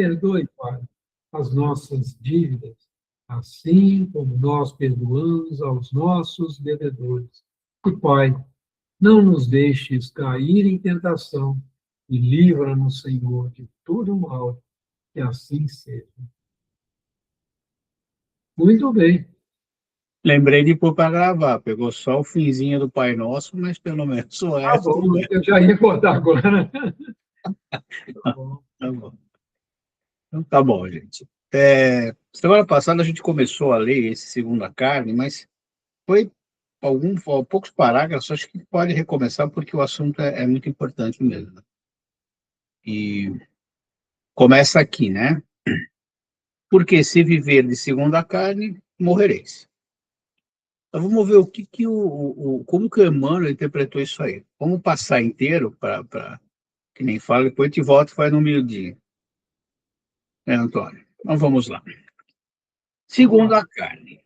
Perdoe, Pai, as nossas dívidas, assim como nós perdoamos aos nossos devedores. E, Pai, não nos deixes cair em tentação e livra-nos, Senhor, de todo mal, que assim seja. Muito bem. Lembrei de pôr para gravar, pegou só o finzinho do Pai Nosso, mas pelo menos o Tá resto. bom, eu já ia cortar agora. Tá bom. Tá bom. Então, tá bom, gente. Semana passada a gente começou a ler esse Segunda Carne, mas foi poucos parágrafos, acho que pode recomeçar porque o assunto é muito importante mesmo, né? E começa aqui, né? Porque se viver de segunda carne, morrereis. Então vamos ver como que o Emmanuel interpretou isso aí. Vamos passar inteiro para que nem fala, depois a gente volta e faz no meio-dia. Antônio? Então vamos lá. Segundo a carne.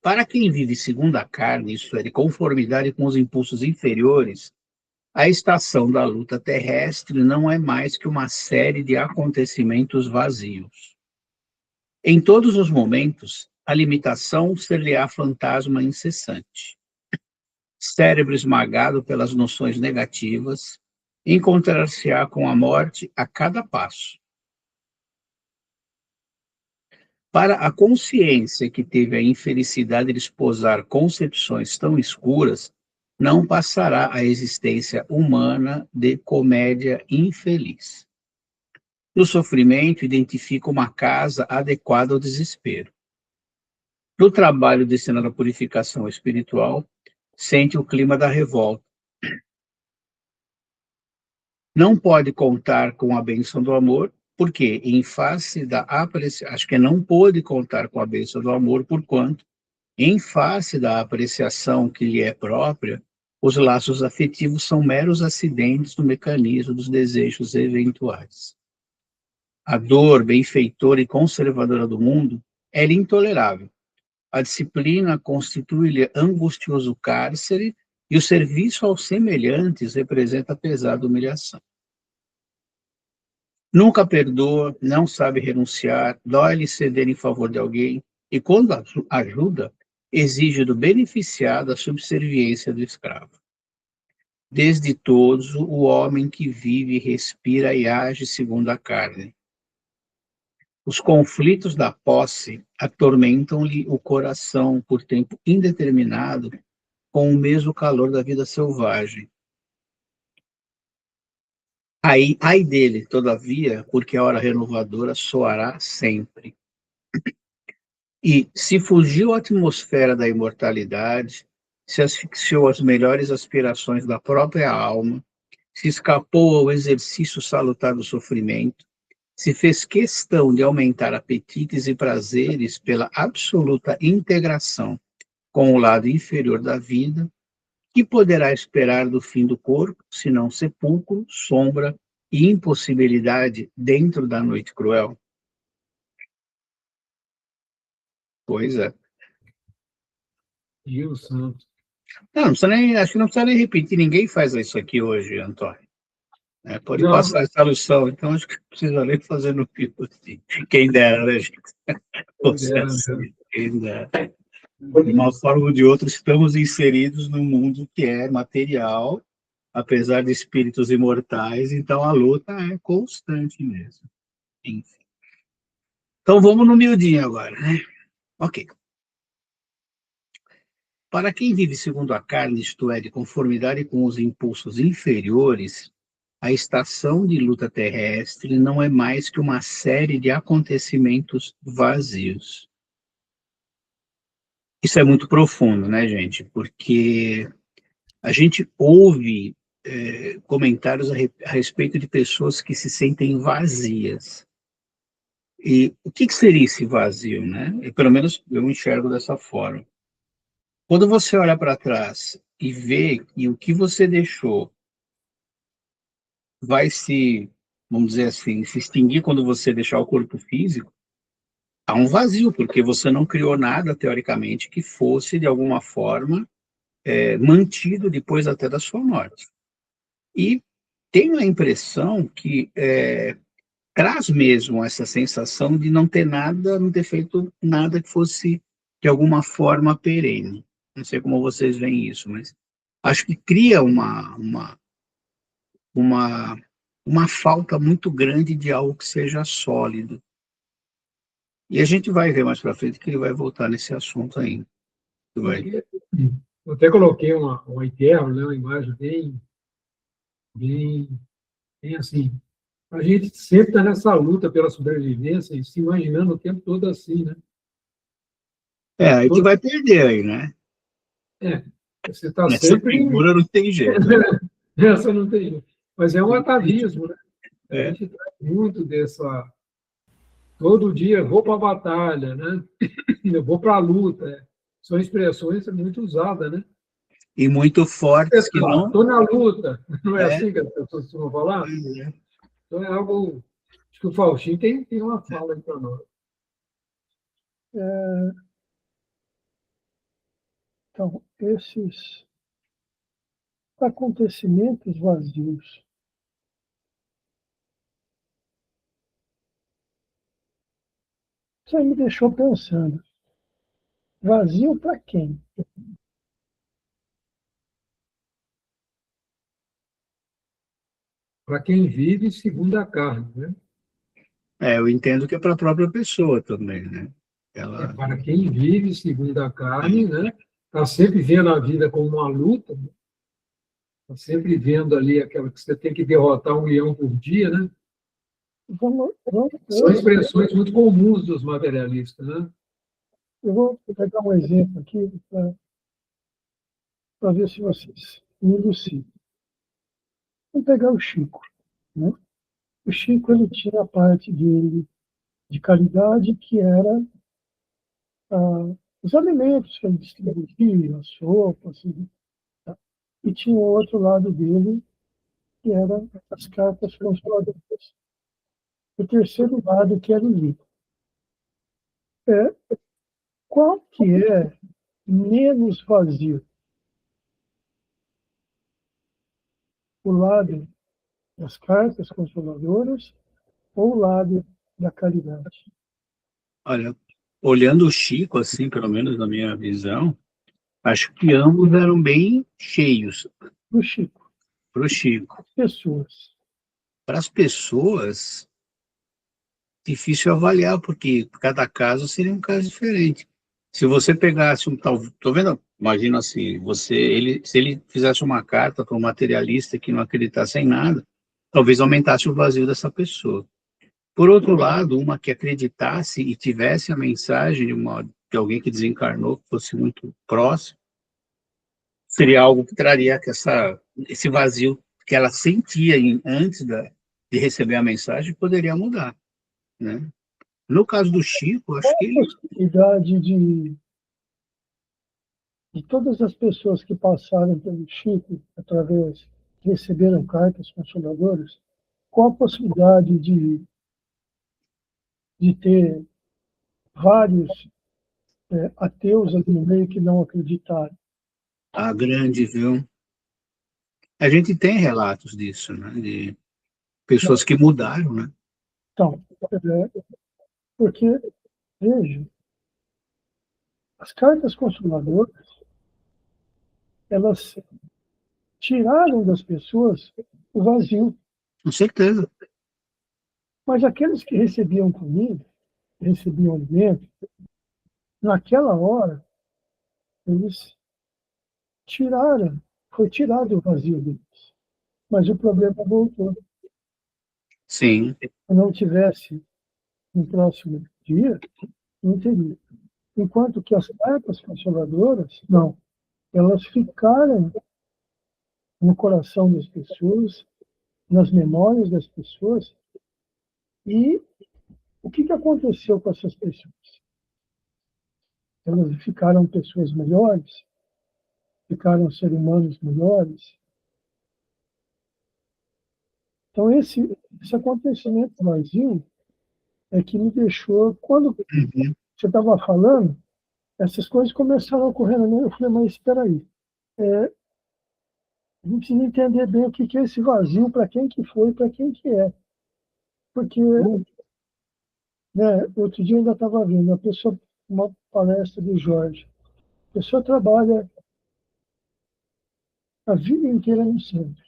Para quem vive segundo a carne, isso é, de conformidade com os impulsos inferiores, a estação da luta terrestre não é mais que uma série de acontecimentos vazios. Em todos os momentos, a limitação ser-lhe-á fantasma incessante. Cérebro esmagado pelas noções negativas, encontrar-se-á com a morte a cada passo. Para a consciência que teve a infelicidade de esposar concepções tão escuras, não passará a existência humana de comédia infeliz. No sofrimento, identifica uma casa adequada ao desespero. No trabalho destinado à purificação espiritual, sente o clima da revolta. Não pode contar com a bênção do amor, porque, em face da apreciação, acho que não pôde contar com a bênção do amor, porquanto, em face da apreciação que lhe é própria, os laços afetivos são meros acidentes do mecanismo dos desejos eventuais. A dor benfeitora e conservadora do mundo é-lhe intolerável. A disciplina constitui-lhe angustioso cárcere e o serviço aos semelhantes representa pesada humilhação. Nunca perdoa, não sabe renunciar, dói-lhe ceder em favor de alguém e, quando ajuda, exige do beneficiado a subserviência do escravo. Desde todos, o homem que vive, respira e age segundo a carne. Os conflitos da posse atormentam-lhe o coração por tempo indeterminado, com o mesmo calor da vida selvagem. Ai dele, todavia, porque a hora renovadora soará sempre. E se fugiu à atmosfera da imortalidade, se asfixiou às melhores aspirações da própria alma, se escapou ao exercício salutar do sofrimento, se fez questão de aumentar apetites e prazeres pela absoluta integração com o lado inferior da vida, que poderá esperar do fim do corpo, senão sepulcro, sombra e impossibilidade dentro da noite cruel? Pois é. Gil Santos. Não, não precisa nem, acho que não precisa nem repetir, ninguém faz isso aqui hoje, Antônio. Pode Não, passar essa lição, então acho que não precisa nem fazer no pico assim. Quem dera, né, gente? Você assim, quem dera. De uma forma ou de outra, estamos inseridos num mundo que é material, apesar de espíritos imortais, então a luta é constante mesmo. Enfim. Então vamos no miudinho agora, né? Ok. Para quem vive segundo a carne, isto é, de conformidade com os impulsos inferiores, a estação de luta terrestre não é mais que uma série de acontecimentos vazios. Isso é muito profundo, né, gente? Porque a gente ouve comentários a respeito de pessoas que se sentem vazias. E o que seria esse vazio, né? E, pelo menos eu enxergo dessa forma. Quando você olha para trás e vê que o que você deixou vai se, vamos dizer assim, se extinguir quando você deixar o corpo físico, há um vazio, porque você não criou nada, teoricamente, que fosse, de alguma forma, mantido depois até da sua morte. E tenho a impressão que traz mesmo essa sensação de não ter nada, não ter feito nada que fosse, de alguma forma, perene. Não sei como vocês veem isso, mas acho que cria uma, uma falta muito grande de algo que seja sólido. E a gente vai ver mais para frente que ele vai voltar nesse assunto ainda. Vai. Eu até coloquei uma ideia, né, uma imagem bem, bem assim. A gente sempre está nessa luta pela sobrevivência e se imaginando o tempo todo assim, né? É, aí que Todo, vai perder aí, né? é, você está Nessa sempre. figura não tem jeito. Essa não tem. Mas é um atavismo, né? A É. gente traz muito dessa. Todo dia vou para a batalha, né? Eu vou para a luta. São expressões muito usadas, né? E muito fortes que não. Estou na luta. Não é É, assim que as pessoas costumam falar? é. Então é algo. Acho que o Faustinho tem uma fala aí para nós. Então, esses acontecimentos vazios, isso aí me deixou pensando, vazio para quem? Para quem vive segundo a carne, né? Eu entendo que é para a própria pessoa também, né? É Ela, para quem vive segundo a carne, né? Está sempre vendo a vida como uma luta, está sempre vendo ali aquela que você tem que derrotar 1 leão por dia, né? São Eu, expressões muito comuns dos materialistas, né? eu vou pegar um exemplo aqui para ver se vocês me elucidam. Vamos pegar o Chico. Né? O Chico ele tinha a parte dele de caridade, que era os alimentos que ele distribuía, as sopas, assim, tá? E tinha o outro lado dele, que era as cartas consoladoras. O terceiro lado, que era o livro. É, qual que é menos vazio? O lado das cartas consoladoras ou o lado da caridade? olha, olhando o Chico, assim, pelo menos na minha visão, acho que ambos eram bem cheios Do Chico, para o Chico. pessoas. Para as pessoas, difícil avaliar, porque cada caso seria um caso diferente. Se você pegasse um tal, tô vendo, imagina assim, se ele fizesse uma carta para um materialista que não acreditasse em nada, talvez aumentasse o vazio dessa pessoa. Por outro lado, uma que acreditasse e tivesse a mensagem de alguém que desencarnou, que fosse muito próximo, seria algo que traria esse vazio que ela sentia antes de receber a mensagem, poderia mudar, né? No caso do Chico, acho que A ele, possibilidade de todas as pessoas que passaram pelo Chico, através, receberam cartas consoladoras, qual a possibilidade de ter vários ateus ali no meio que não acreditaram? a grande, viu? A gente tem relatos disso, né? De pessoas que mudaram, né? Então, porque, veja, as cartas consoladoras, elas tiraram das pessoas o vazio, Com certeza. mas aqueles que recebiam comida, recebiam alimento, naquela hora, eles tiraram, foi tirado o vazio deles. Mas o problema voltou. Sim. Se não tivesse no próximo dia, não teria. Enquanto que as cartas consoladoras, não. Elas ficaram no coração das pessoas, nas memórias das pessoas. E o que aconteceu com essas pessoas? Elas ficaram pessoas melhores, ficaram seres humanos melhores. Então, esse acontecimento vazio é que me deixou. Quando Uhum. você estava falando, essas coisas começaram a ocorrer na minha. Eu falei, mas espera aí. A gente precisa entender bem o que é esse vazio, para quem que foi, para quem que é. Porque, né, outro dia eu ainda estava vendo uma palestra do Jorge. A pessoa trabalha a vida inteira no centro,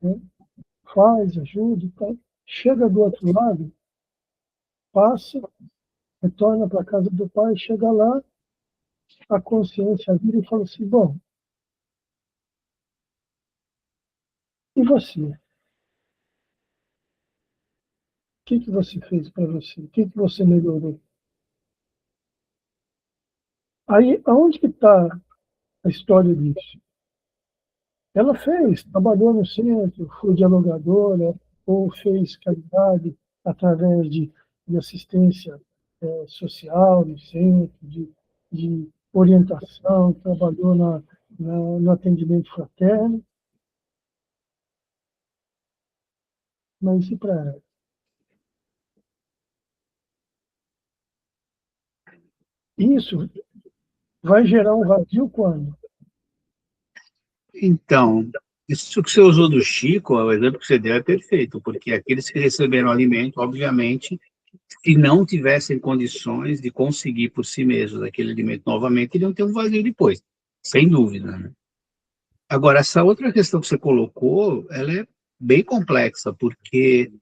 né? Faz, ajuda e tal. Chega do outro lado, passa, retorna para a casa do pai, chega lá, a consciência vira e fala assim, bom, e você? O que você fez para você? O que você melhorou? Aí, aonde que está a história disso? Ela fez, trabalhou no centro, foi dialogadora, ou fez caridade através de assistência social no centro, de orientação, trabalhou no atendimento fraterno, mas e para ela? Isso vai gerar um vazio quando? Então, isso que você usou do Chico, o exemplo que você deu é perfeito, porque aqueles que receberam alimento, obviamente, se não tivessem condições de conseguir por si mesmos aquele alimento novamente, iriam ter um vazio depois, sem dúvida, né? Agora, essa outra questão que você colocou, ela é bem complexa, porque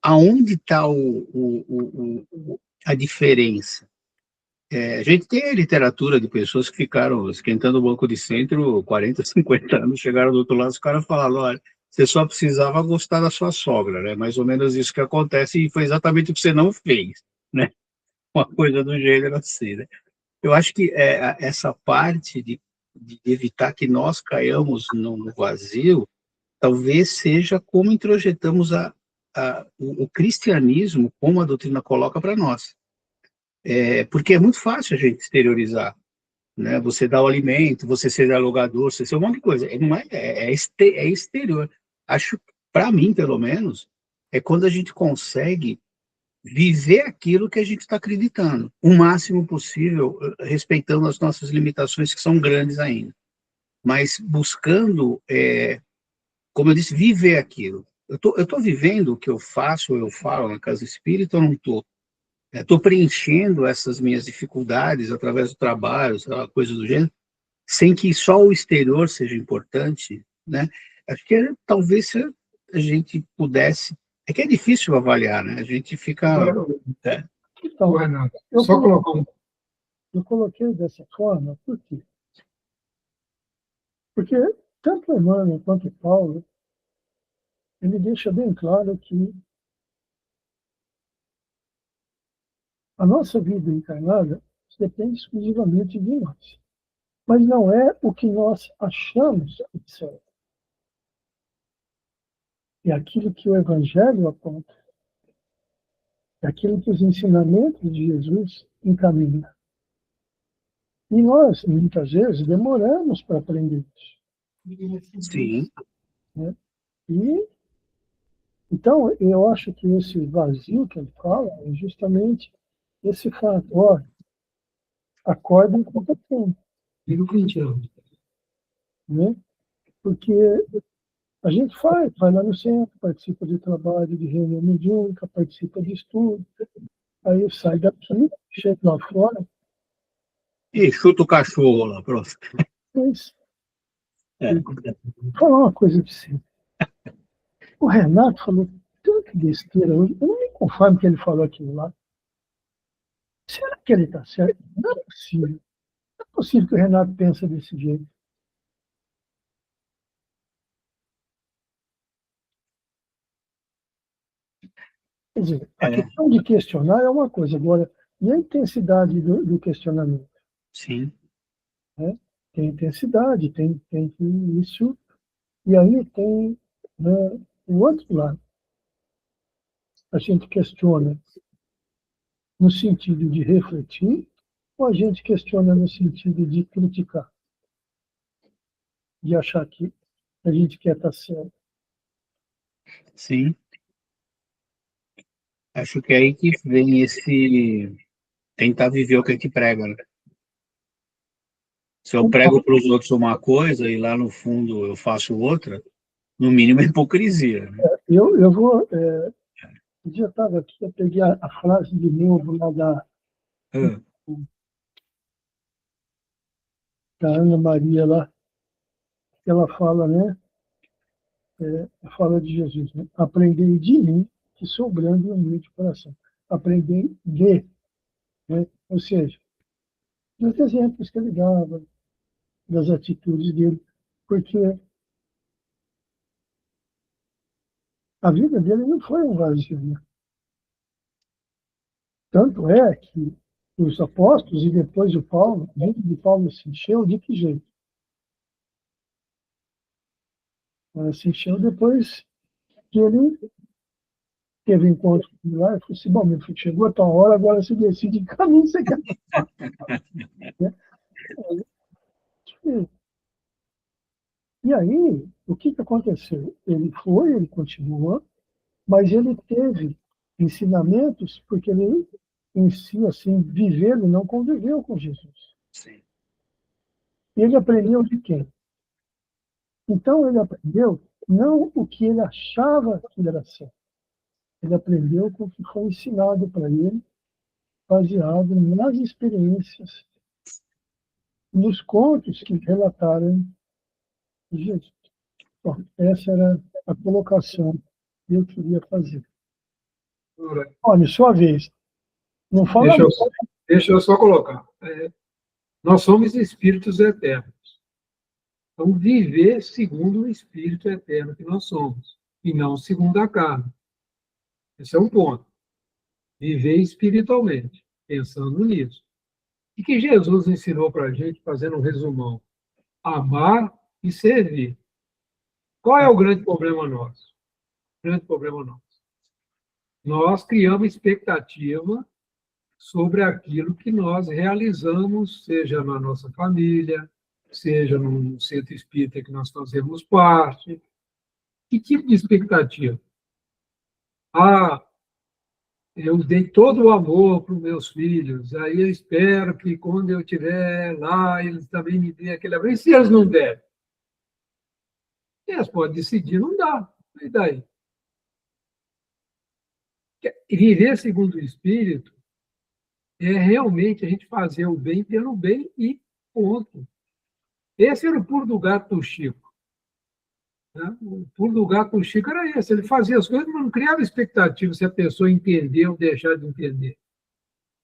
aonde está a diferença? A gente tem a literatura de pessoas que ficaram esquentando o banco de centro 40, 50 anos, chegaram do outro lado, os caras falaram, olha, você só precisava gostar da sua sogra, né? Mais ou menos isso que acontece, e foi exatamente o que você não fez, né? Uma coisa do gênero assim, né? Eu acho que essa parte de evitar que nós caiamos no vazio, talvez seja como introjetamos o cristianismo, como a doutrina coloca para nós. Porque é muito fácil a gente exteriorizar, né? Você dá o alimento, você ser dialogador, você ser um monte de coisa. Não é exterior. Acho, para mim, pelo menos, é quando a gente consegue viver aquilo que a gente está acreditando, o máximo possível, respeitando as nossas limitações, que são grandes ainda, mas buscando, como eu disse, viver aquilo. Eu tô vivendo o que eu faço, ou eu falo na casa espírita, ou não estou? Estou preenchendo essas minhas dificuldades através do trabalho, sei lá, coisa do gênero, sem que só o exterior seja importante, né? Acho que talvez se a gente pudesse, é que é difícil avaliar, né? A gente fica... Então, Renato, eu só coloquei, colocar um... eu coloquei dessa forma, por quê? Porque tanto Emmanuel quanto Paulo, ele deixa bem claro que a nossa vida encarnada depende exclusivamente de nós. Mas não é o que nós achamos que certo. É aquilo que o Evangelho aponta. É aquilo que os ensinamentos de Jesus encaminham. E nós, muitas vezes, demoramos para aprender isso. Sim. Né? E, então, eu acho que esse vazio que ele fala é justamente esse fato. Olha, acorda enquanto é tempo. Liga o corintiano. Né? Porque a gente vai lá no centro, participa de trabalho de reunião mediúnica, participa de estudo, aí sai daqui, chega lá fora, E chuta o cachorro lá, pronto. mas É. vou falar uma coisa de você. O Renato falou tanta besteira hoje, eu não me conformo que ele falou aquilo lá. Será que ele está certo? Não é possível. Não é possível que o Renato pense desse jeito. Quer dizer, a questão de questionar é uma coisa, agora, e a intensidade do questionamento? Sim. Né? Tem intensidade, tem isso, e aí tem, né, o outro lado. A gente questiona no sentido de refletir, ou a gente questiona no sentido de criticar, de achar que a gente quer estar certo. Sim. Acho que é aí que vem esse tentar viver o que a gente prega, né? Se eu prego para os outros uma coisa e lá no fundo eu faço outra, no mínimo é hipocrisia, né? Eu vou Um dia eu estava aqui, eu peguei a frase de novo lá da Ana Maria lá, que ela fala, né? Fala de Jesus, né? Aprendei de mim, que sou grande e humilde de coração. Aprendei de, né? Ou seja, dos exemplos que ele dava, das atitudes dele, porque a vida dele não foi um vazio, né? Tanto é que os apóstolos e depois o Paulo, a vida de Paulo se encheu de que jeito? Ela se encheu depois que ele teve um encontro com lá e falou assim, bom, meu filho, chegou a tua hora, agora você decide que caminho você quer. E aí, o que aconteceu? Ele continuou, mas ele teve ensinamentos, porque ele, em si, assim, vivendo, não conviveu com Jesus. Sim. Ele aprendeu de quem? Então, ele aprendeu não o que ele achava que era certo. Ele aprendeu com o que foi ensinado para ele, baseado nas experiências, nos contos que relataram de Jesus. Bom, essa era a colocação que eu queria fazer. Olha, sua vez. Não fala Deixa eu só colocar. Nós somos espíritos eternos. Então, viver segundo o espírito eterno que nós somos, e não segundo a carne. Esse é um ponto. Viver espiritualmente, pensando nisso. E que Jesus ensinou para a gente, fazendo um resumão: amar e servir. Qual é o grande problema nosso? O grande problema nosso. Nós criamos expectativa sobre aquilo que nós realizamos, seja na nossa família, seja no centro espírita que nós fazemos parte. Que tipo de expectativa? Eu dei todo o amor para os meus filhos, aí eu espero que quando eu estiver lá, eles também me deem aquele amor. E se eles não derem? Eles podem decidir, não dá. E daí? Viver segundo o Espírito é realmente a gente fazer o bem pelo bem e ponto. Esse era o pulo do gato do Chico. Né? O pulo do gato do Chico era esse. Ele fazia as coisas, mas não criava expectativa se a pessoa entender ou deixar de entender.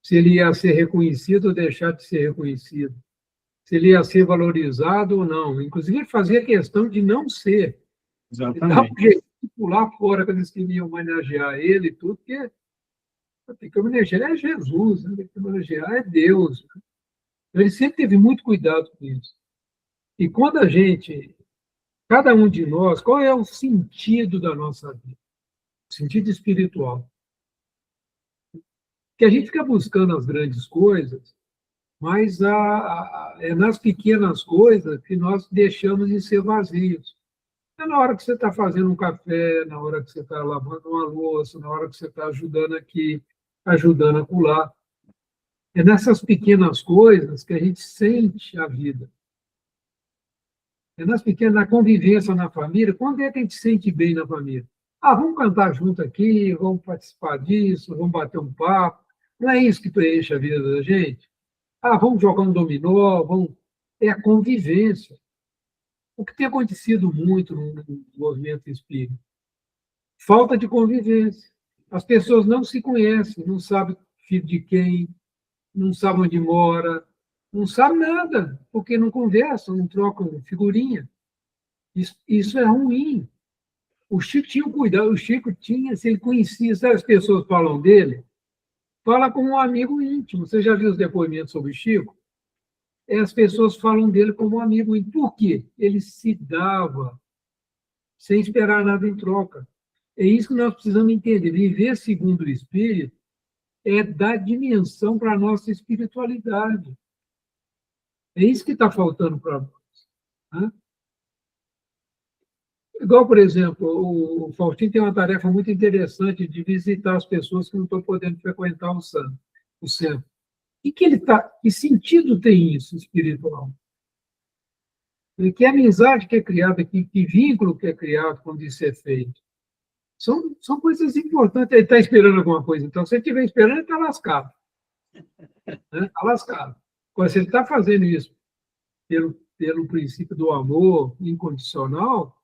Se ele ia ser reconhecido ou deixar de ser reconhecido. Se ele ia ser valorizado ou não. Inclusive, ele fazia questão de não ser. Exatamente. Ele dava um jeito de pular fora quando eles queriam homenagear ele e tudo, porque tem que homenagear é Jesus, né? Tem que homenagear é Deus. Né? Ele sempre teve muito cuidado com isso. E quando a gente, cada um de nós, qual é o sentido da nossa vida? O sentido espiritual. Que a gente fica buscando as grandes coisas, mas é nas pequenas coisas que nós deixamos de ser vazios. É na hora que você está fazendo um café, na hora que você está lavando uma louça, na hora que você está ajudando aqui, ajudando acolá. É nessas pequenas coisas que a gente sente a vida. É nas pequenas, na convivência na família. Quando é que a gente sente bem na família? Vamos cantar junto aqui, vamos participar disso, vamos bater um papo. Não é isso que preenche a vida da gente? Vamos jogar um dominó, vamos... É a convivência. O que tem acontecido muito no movimento espírita? Falta de convivência. As pessoas não se conhecem, não sabem filho de quem, não sabem onde mora, não sabem nada, porque não conversam, não trocam figurinha. Isso é ruim. O Chico tinha cuidado, o Chico tinha, se ele conhecia, sabe, as pessoas falam dele, fala como um amigo íntimo. Você já viu os depoimentos sobre o Chico? As pessoas falam dele como um amigo íntimo. Por quê? Ele se dava sem esperar nada em troca. É isso que nós precisamos entender. Viver segundo o Espírito é dar dimensão para a nossa espiritualidade. É isso que está faltando para nós. Né? Igual, por exemplo, o Faustinho tem uma tarefa muito interessante de visitar as pessoas que não estão podendo frequentar o centro. E que sentido tem isso espiritual? E que amizade que é criada, que vínculo que é criado quando isso é feito? São coisas importantes. Ele está esperando alguma coisa. Então, se ele estiver esperando, ele está lascado. Está lascado. Agora, se ele está fazendo isso pelo princípio do amor incondicional,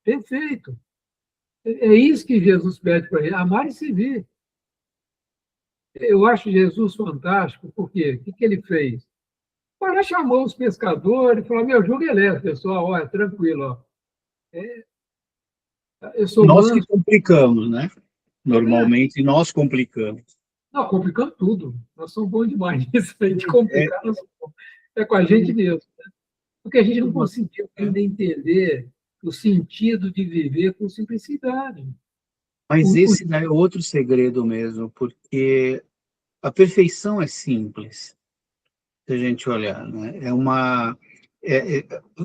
perfeito. É isso que Jesus pede para ele, amar e servir. Eu acho Jesus fantástico, porque o que ele fez? Agora chamou os pescadores e falou: meu jogo é leve, pessoal, olha, tranquilo. Ó. Eu sou Nós que manso. complicamos, né? Normalmente, nós complicamos. Não, complicando tudo. Nós somos bons demais nisso aí de complicar. É com a gente mesmo. Porque a gente não conseguiu ainda entender o sentido de viver com simplicidade. Mas esse é outro segredo mesmo, porque a perfeição é simples, se a gente olhar, né?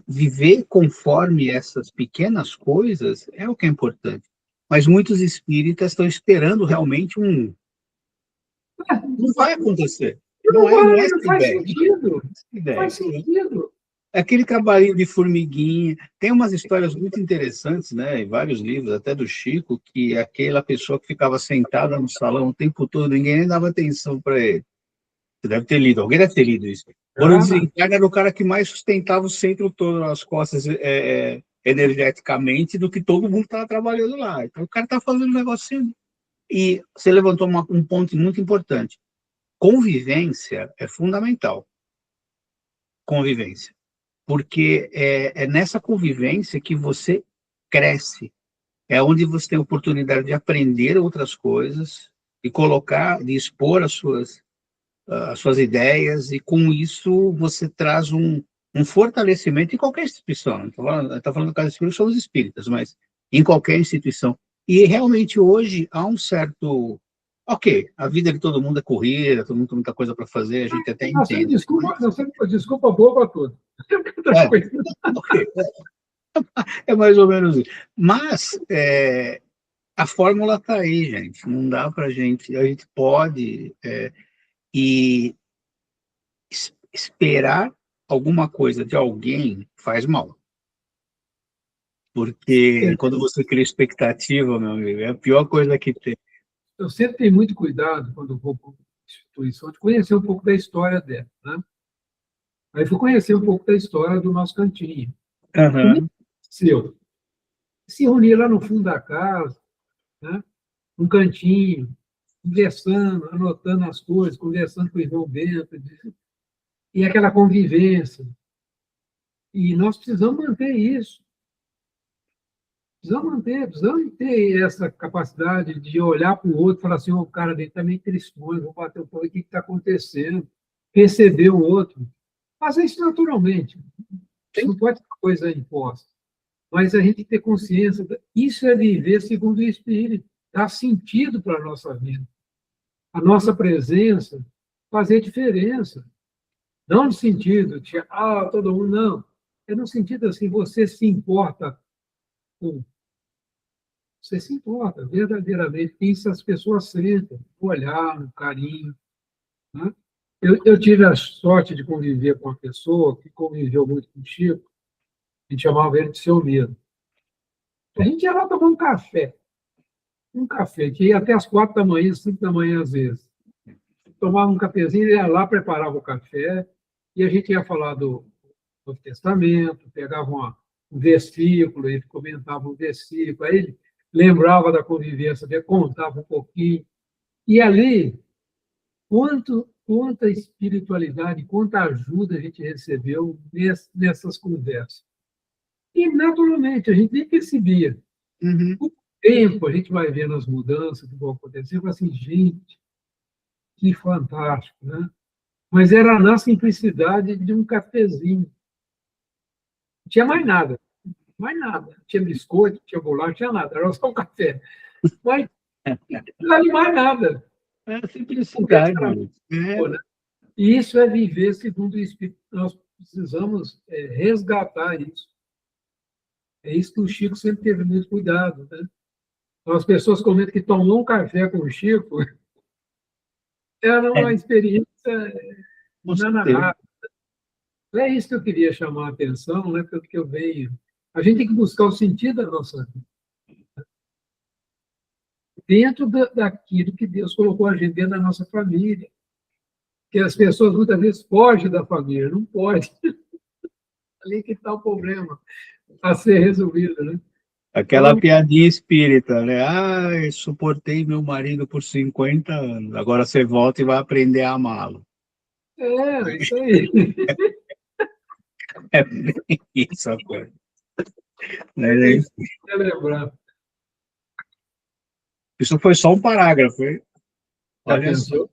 Viver conforme essas pequenas coisas é o que é importante. Mas muitos espíritas estão esperando realmente um. Não vai acontecer. Não faz sentido. Ideia. Faz sentido. Aquele trabalhinho de formiguinha. Tem umas histórias muito interessantes, né, em vários livros, até do Chico, que aquela pessoa que ficava sentada no salão o tempo todo, ninguém nem dava atenção para ele. Você deve ter lido, alguém deve ter lido isso. Quando o desencargo era o cara que mais sustentava o centro todo nas costas energeticamente do que todo mundo estava trabalhando lá. Então o cara está fazendo um negocinho. E você levantou um ponto muito importante. Convivência é fundamental. Convivência. Porque é nessa convivência que você cresce. É onde você tem a oportunidade de aprender outras coisas, de colocar, de expor as suas ideias, e com isso você traz um fortalecimento em qualquer instituição. Estou falando do caso espírita, são os espíritas, mas em qualquer instituição. E realmente hoje há um certo. Ok, a vida de todo mundo é corrida, todo mundo tem muita coisa para fazer, a gente até entende. Desculpa boa para tudo. Okay. É mais ou menos isso. Mas a fórmula está aí, gente. Não dá para a gente pode e esperar alguma coisa de alguém faz mal. Porque quando você cria expectativa, meu amigo, é a pior coisa que tem. Eu sempre tenho muito cuidado, quando vou para uma instituição, de conhecer um pouco da história dela. Né? Aí fui conhecer um pouco da história do nosso cantinho. Uhum. Se reunir lá no fundo da casa, né? Um cantinho, conversando, anotando as coisas, conversando com o irmão Bento, e aquela convivência. E nós precisamos manter isso. Precisamos ter essa capacidade de olhar para o outro e falar assim: o cara dele está meio tristonho, vou bater o pau, o que está acontecendo? Perceber o outro. Fazer isso naturalmente. Isso não pode ser uma coisa imposta. Mas a gente ter consciência, isso é viver segundo o Espírito, dá sentido para a nossa vida. A nossa presença fazer diferença. Não no sentido de, todo mundo, não. É no sentido assim, você se importa com. Você se importa verdadeiramente, isso as pessoas sentem, no olhar, no carinho. Né? Eu tive a sorte de conviver com uma pessoa que conviveu muito com o Chico, a gente chamava ele de seu medo. A gente ia lá tomar um café, que ia até as 4 da manhã, 5 da manhã às vezes. Tomava um cafezinho, ia lá, preparava o café, e a gente ia falar do Novo Testamento, pegava um versículo, ele comentava um versículo, aí ele lembrava da convivência, contava um pouquinho. E ali, quanta espiritualidade, quanta ajuda a gente recebeu nessas conversas. E, naturalmente, a gente nem percebia. Uhum. Com o tempo, a gente vai vendo as mudanças que vão acontecer, e fala assim, gente, que fantástico, né? Mas era na simplicidade de um cafezinho. Não tinha mais nada. Mais nada. Não tinha biscoito, não tinha bolacha, não tinha nada. Era só um café. Mas não era mais nada. É simplicidade. Né? E isso é viver segundo o Espírito. Nós precisamos resgatar isso. É isso que o Chico sempre teve muito cuidado. Né? Então, as pessoas comentam que tomou um café com o Chico, era uma experiência inenarrável. É isso que eu queria chamar a atenção, né? Porque eu venho. A gente tem que buscar o sentido da nossa vida. dentro daquilo que Deus colocou a gente dentro da nossa família. Que as pessoas muitas vezes fogem da família, não pode. Ali que está o problema a ser resolvido, né? Aquela piadinha espírita, né? Ah, eu suportei meu marido por 50 anos, agora você volta e vai aprender a amá-lo. Isso aí. É bem isso a coisa. Lembrar. Isso foi só um parágrafo, hein? Tá vendo?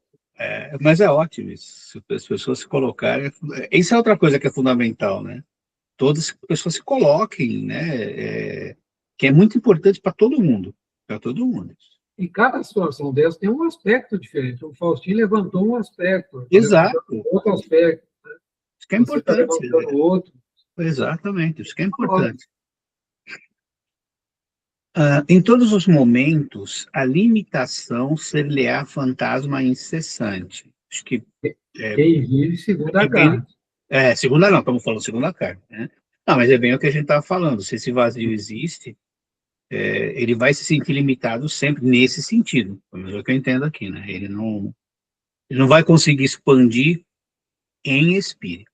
Mas é ótimo isso. Se as pessoas se colocarem. Isso é outra coisa que é fundamental, né? Todas as pessoas se coloquem, né? Que é muito importante para todo mundo. Para todo mundo. E cada situação dessa tem um aspecto diferente. O Faustinho levantou um aspecto. Exato. Outro aspecto. Isso que é importante. Você tá levantando outro. Exatamente, isso que é importante. Em todos os momentos, a limitação ser-lhe-á fantasma incessante. Acho que quem vive segundo a carne. Segunda não, estamos falando segunda carne. Né? Não, mas é bem o que a gente estava falando. Se esse vazio existe, ele vai se sentir limitado sempre nesse sentido. Pelo menos é o que eu entendo aqui. Né? Ele não vai conseguir expandir em espírito.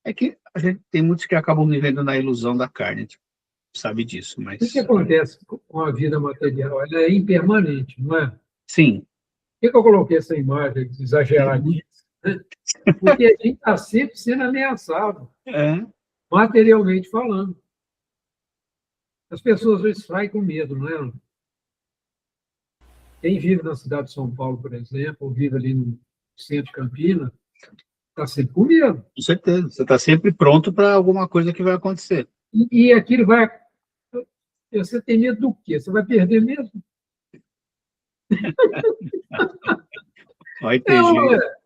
É que a gente tem muitos que acabam vivendo na ilusão da carne, tipo, sabe disso, mas... O que acontece com a vida material? Ela é impermanente, não é? Sim. Por que eu coloquei essa imagem exageradíssima? Né? Porque a gente está sempre sendo ameaçado, materialmente falando. As pessoas às vezes saem com medo, não é? Quem vive na cidade de São Paulo, por exemplo, ou vive ali no centro de Campinas, está sempre com medo. Com certeza. Você está sempre pronto para alguma coisa que vai acontecer. E aquilo vai... Você tem medo do quê? Você vai perder mesmo? Vai ter jeito.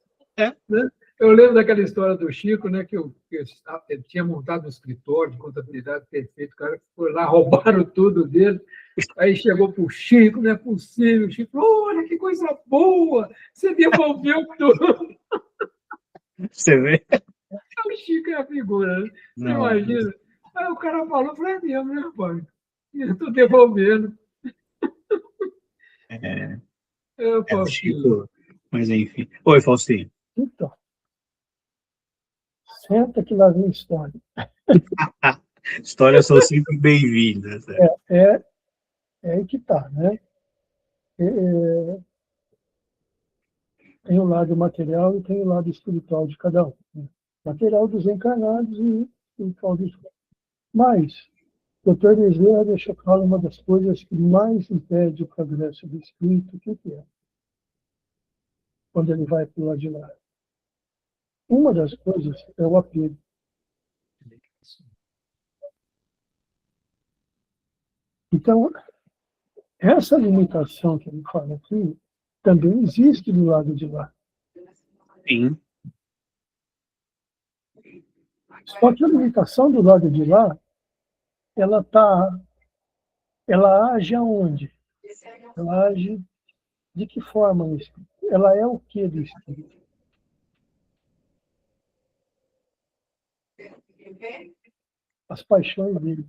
Né? Eu lembro daquela história do Chico, né, que ele tinha montado um escritório de contabilidade perfeito, o cara foi lá, roubaram tudo dele, aí chegou para o Chico, não é possível, o Chico falou, olha que coisa boa, você devolveu tudo. Você vê? O Chico é a figura, né? Você imagina? Aí o cara falou, eu falei, é mesmo, né, pai? Eu estou devolvendo. Chico, mas enfim. Oi, Faustinho. Então, senta que lá vem história. Histórias são sempre bem-vindas. É aí que está, né? Tem o lado material e tem o lado espiritual de cada um. Né? Material dos encarnados e espiritual dos... Mas, o Dr. Bezerra deixa claro uma das coisas que mais impede o progresso do espírito, o que é? Quando ele vai para o lado de lá. Uma das coisas é o apego. Então, essa limitação que ele fala aqui também existe do lado de lá. Sim. Só que a limitação do lado de lá, ela age aonde? Ela age de que forma no espírito? Ela é o que do espírito? As paixões dele,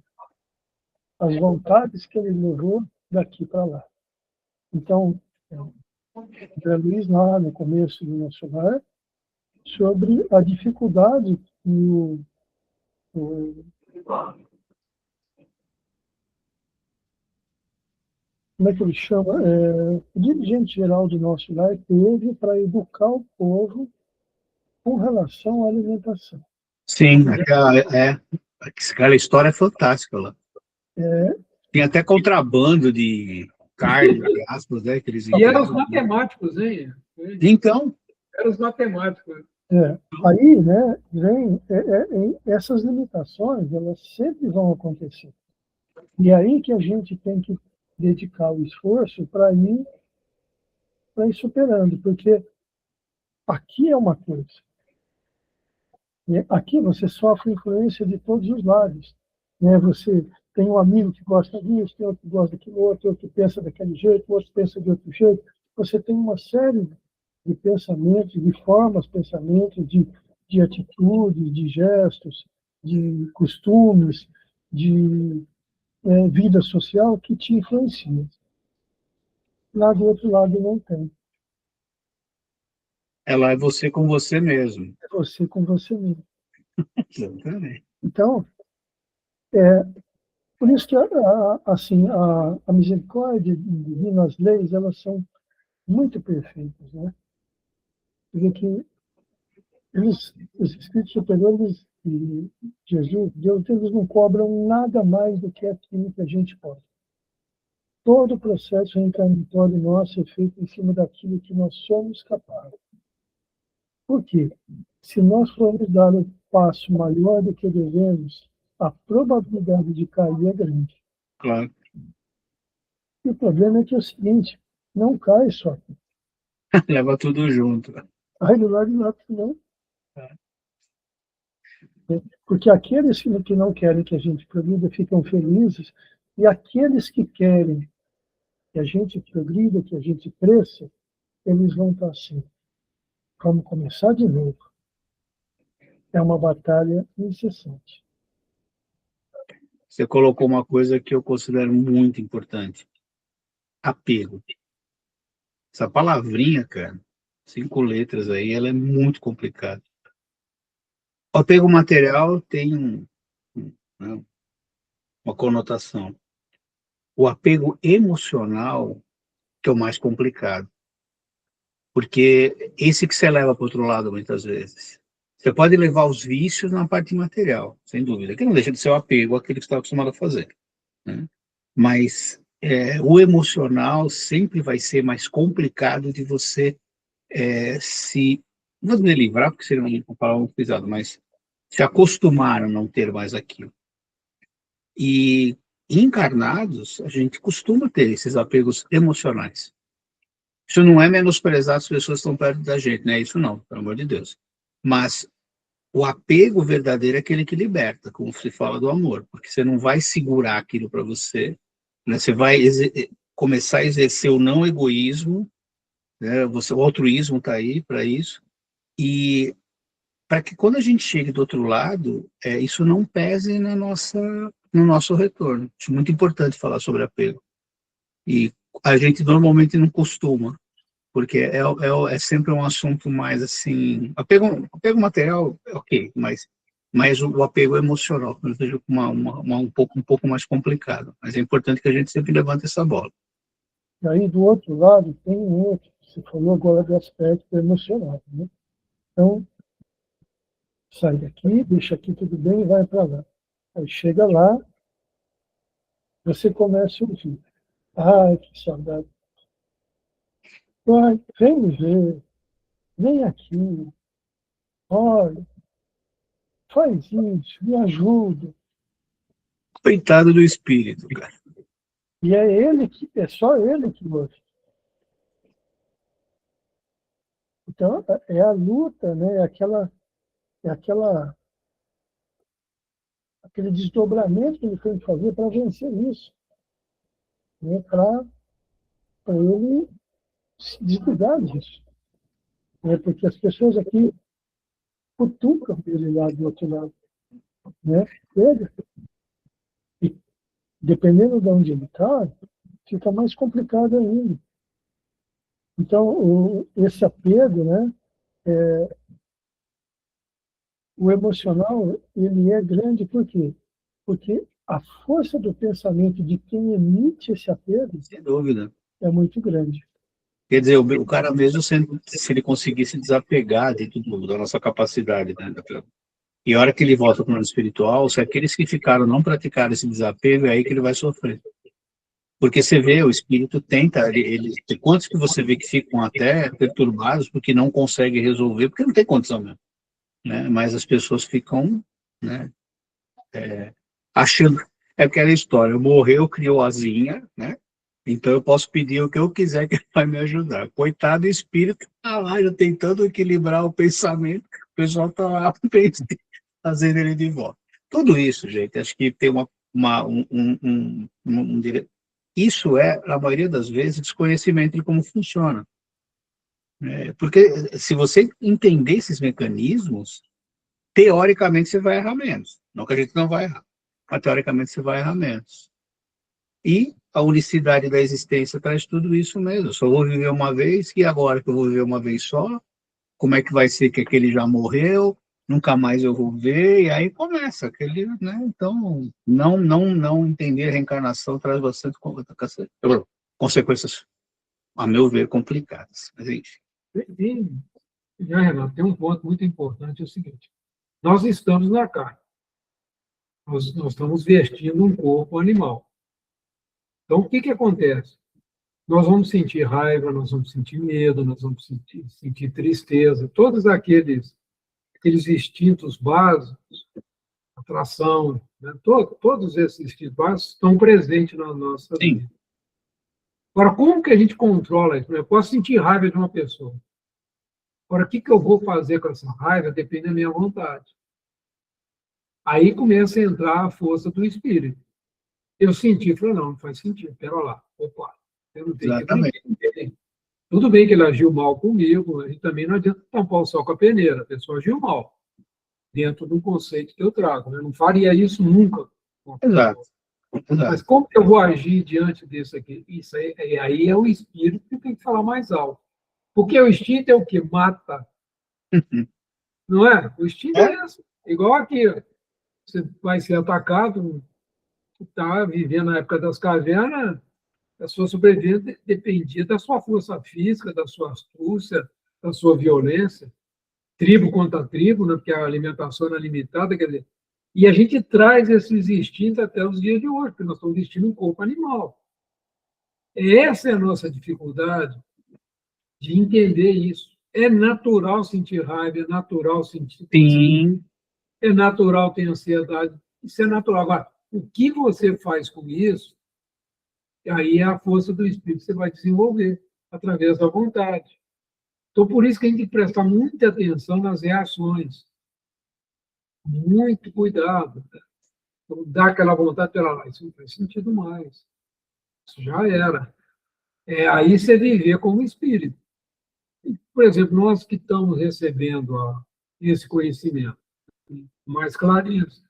as vontades que ele levou daqui para lá. Então, André Luiz, lá no começo do nosso lar, sobre a dificuldade que como é que ele chama? O dirigente geral do nosso lar teve para educar o povo com relação à alimentação. Sim, aquela história é fantástica lá. Tem até contrabando de carne, aspas, né? Que eles e eram os matemáticos, hein? Então. Eram os matemáticos. Aí, né, vem essas limitações, elas sempre vão acontecer. E aí que a gente tem que dedicar o esforço para ir superando, porque aqui é uma coisa. Aqui você sofre influência de todos os lados. Né? Você tem um amigo que gosta disso, tem outro que gosta daquilo, outro que pensa daquele jeito, outro pensa de outro jeito. Você tem uma série de pensamentos, de formas, pensamentos, de atitudes, de gestos, de costumes, de vida social que te influenciam. lá do outro lado não tem. Ela é você com você mesmo. É você com você mesmo. Exatamente. Então, por isso que assim, a misericórdia divina, as leis, elas são muito perfeitas, né? Porque que os espíritos superiores e Jesus, Deus, eles não cobram nada mais do que aquilo que a gente pode. Todo o processo reencarnatório nosso é feito em cima daquilo que nós somos capazes. Por quê? Se nós formos dar um passo maior do que devemos, a probabilidade de cair é grande. Claro. E o problema é que é o seguinte, não cai só. Leva tudo junto. Aí do lado de lá não. Porque aqueles que não querem que a gente progrida ficam felizes, e aqueles que querem que a gente progrida, que a gente cresça, eles vão estar assim. Vamos começar de novo. É uma batalha incessante. Você colocou uma coisa que eu considero muito importante. Apego. Essa palavrinha, cara, 5 letras aí, ela é muito complicada. O apego material tem né, uma conotação. O apego emocional que é o mais complicado. Porque esse que você leva para o outro lado, muitas vezes. Você pode levar os vícios na parte material, sem dúvida, que não deixa de ser o apego àquele que você está acostumado a fazer. Né? Mas o emocional sempre vai ser mais complicado de você se, não vou dizer livrar, porque seria uma palavra muito pesada, mas se acostumar a não ter mais aquilo. E encarnados, a gente costuma ter esses apegos emocionais. Isso não é menosprezar as pessoas que estão perto da gente, né? Isso não, pelo amor de Deus. Mas o apego verdadeiro é aquele que liberta, como se fala do amor, porque você não vai segurar aquilo para você, né? Você vai começar a exercer o não egoísmo, né? O altruísmo está aí para isso, e para que quando a gente chegue do outro lado, isso não pese no nosso retorno. Acho muito importante falar sobre apego. E a gente normalmente não costuma, porque é sempre um assunto mais assim, apego material, ok, mas o apego emocional, eu vejo um pouco mais complicado, mas é importante que a gente sempre levante essa bola. E aí, do outro lado, tem um outro. Você falou agora do aspecto emocional. Né? Então, sai daqui, deixa aqui tudo bem e vai para lá. Aí chega lá, você começa a ouvir. Ai, que saudade. Vai, vem me ver, vem aqui, olha, faz isso, me ajuda. Coitado do espírito, cara. E é ele que, é só ele que gosta. Então, é a luta, né? Aquele desdobramento que ele tem que fazer para vencer isso. Né? Para ele se descuidar disso. Né? Porque as pessoas aqui cutucam ele lá do outro lado. Né? Ele, e dependendo de onde ele está, fica mais complicado ainda. Então, esse apego, né? O emocional, ele é grande por quê? Porque a força do pensamento de quem emite esse apego Sem dúvida. é muito grande. Quer dizer, o cara mesmo, se ele conseguisse desapegar de tudo, da nossa capacidade, né? E a hora que ele volta para o mundo espiritual, se aqueles que ficaram não praticaram esse desapego, é aí que ele vai sofrer. Porque você vê, o espírito tenta, tem quantos que você vê que ficam até perturbados porque não conseguem resolver, porque não tem condição mesmo, né? Mas as pessoas ficam, né, achando, é aquela história, morreu, criou asinha, né? Então eu posso pedir o que eu quiser que ele vai me ajudar. Coitado do espírito, tá lá já tentando equilibrar o pensamento, o pessoal tá lá fazendo ele de volta. Tudo isso, gente, acho que tem isso é, na maioria das vezes, desconhecimento de como funciona. Porque se você entender esses mecanismos, teoricamente você vai errar menos. Não que a gente não vai errar, mas teoricamente você vai errar menos. E a unicidade da existência traz tudo isso mesmo. Eu só vou viver uma vez, e agora que eu vou viver uma vez só, como é que vai ser que aquele já morreu, nunca mais eu vou ver, e aí começa aquele, né? Então, não entender a reencarnação traz bastante consequências, a meu ver, complicadas. Mas, enfim. Já, Renato, tem um ponto muito importante, é o seguinte, nós estamos na carne, nós estamos vestindo um corpo animal. Então, o que acontece? Nós vamos sentir raiva, nós vamos sentir medo, nós vamos sentir tristeza, todos aqueles instintos básicos, atração, né? Todos esses instintos básicos estão presentes na nossa vida. Agora, como que a gente controla isso? Eu posso sentir raiva de uma pessoa. Agora, o que eu vou fazer com essa raiva depende da minha vontade. Aí começa a entrar a força do espírito. Eu senti, falei, não faz sentido, pera lá, opa, eu não tenho que... Tudo bem que ele agiu mal comigo, mas também não adianta tampar o sol com a peneira, a pessoa agiu mal, dentro do conceito que eu trago. Eu não faria isso nunca. Exato. Mas como que eu vou agir diante disso aqui? Isso aí é o espírito que tem que falar mais alto. Porque o instinto é o que mata. Não é? O instinto é esse. Igual aqui, você vai ser atacado, está vivendo na época das cavernas, a sua sobrevivência dependia da sua força física, da sua astúcia, da sua violência, tribo contra tribo, né, porque a alimentação era limitada, quer dizer, e a gente traz esses instintos até os dias de hoje, porque nós estamos vestindo um corpo animal. Essa é a nossa dificuldade de entender isso. É natural sentir raiva, é natural sentir... Sim. É natural ter ansiedade, isso é natural. Agora, o que você faz com isso, aí é a força do espírito que você vai desenvolver, através da vontade. Então, por isso que a gente tem que prestar muita atenção nas reações. Muito cuidado. Então, dá aquela vontade, pela lá, isso não faz sentido mais. Isso já era. Aí você viver como espírito. Por exemplo, nós que estamos recebendo esse conhecimento, mais clareza.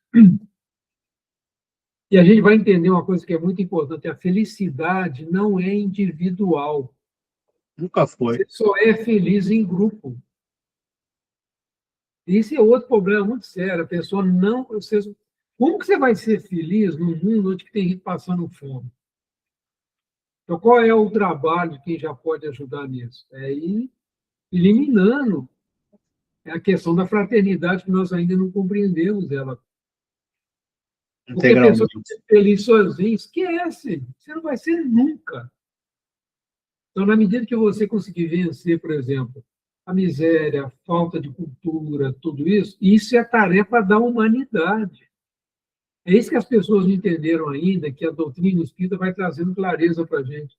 E a gente vai entender uma coisa que é muito importante: a felicidade não é individual. Nunca foi. Você só é feliz em grupo. Isso é outro problema muito sério. A pessoa não... Como que você vai ser feliz num mundo onde tem gente passando fome? Então, qual é o trabalho de quem já pode ajudar nisso? É ir eliminando a questão da fraternidade, que nós ainda não compreendemos ela. Porque a pessoa que é feliz sozinha, esquece. Você não vai ser nunca. Então, na medida que você conseguir vencer, por exemplo, a miséria, a falta de cultura, tudo isso é tarefa da humanidade. É isso que as pessoas não entenderam ainda, que a doutrina espírita vai trazendo clareza para a gente.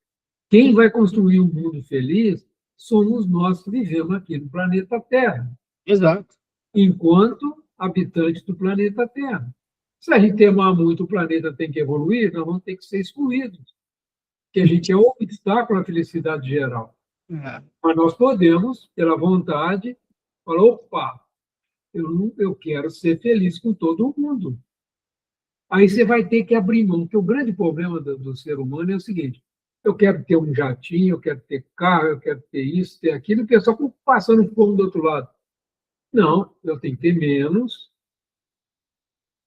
Quem vai construir um mundo feliz somos nós que vivemos aqui no planeta Terra. Exato. Enquanto habitantes do planeta Terra. Se a gente temar muito, o planeta tem que evoluir, nós vamos ter que ser excluídos. Porque a gente é um obstáculo à felicidade geral. Mas nós podemos, pela vontade, falar, opa, eu quero ser feliz com todo mundo. Aí você vai ter que abrir mão, porque o grande problema do ser humano é o seguinte: eu quero ter um jatinho, eu quero ter carro, eu quero ter isso, ter aquilo, e o pessoal passando fome do outro lado. Não, eu tenho que ter menos,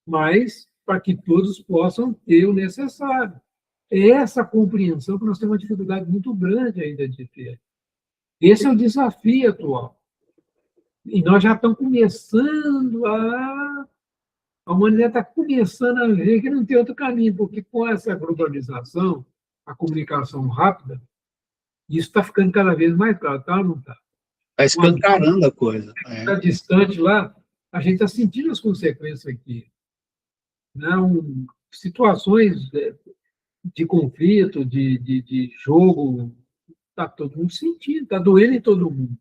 mas para que todos possam ter o necessário. É essa compreensão que nós temos uma dificuldade muito grande ainda de ter. Esse é o desafio atual. E nós já estamos começando a humanidade está começando a ver que não tem outro caminho, porque com essa globalização, a comunicação rápida, isso está ficando cada vez mais claro, tá ou não está? Está escancarando a coisa. Está distante lá, a gente está sentindo as consequências aqui. Não, situações de conflito, de jogo, está todo mundo sentindo, está doendo em todo mundo.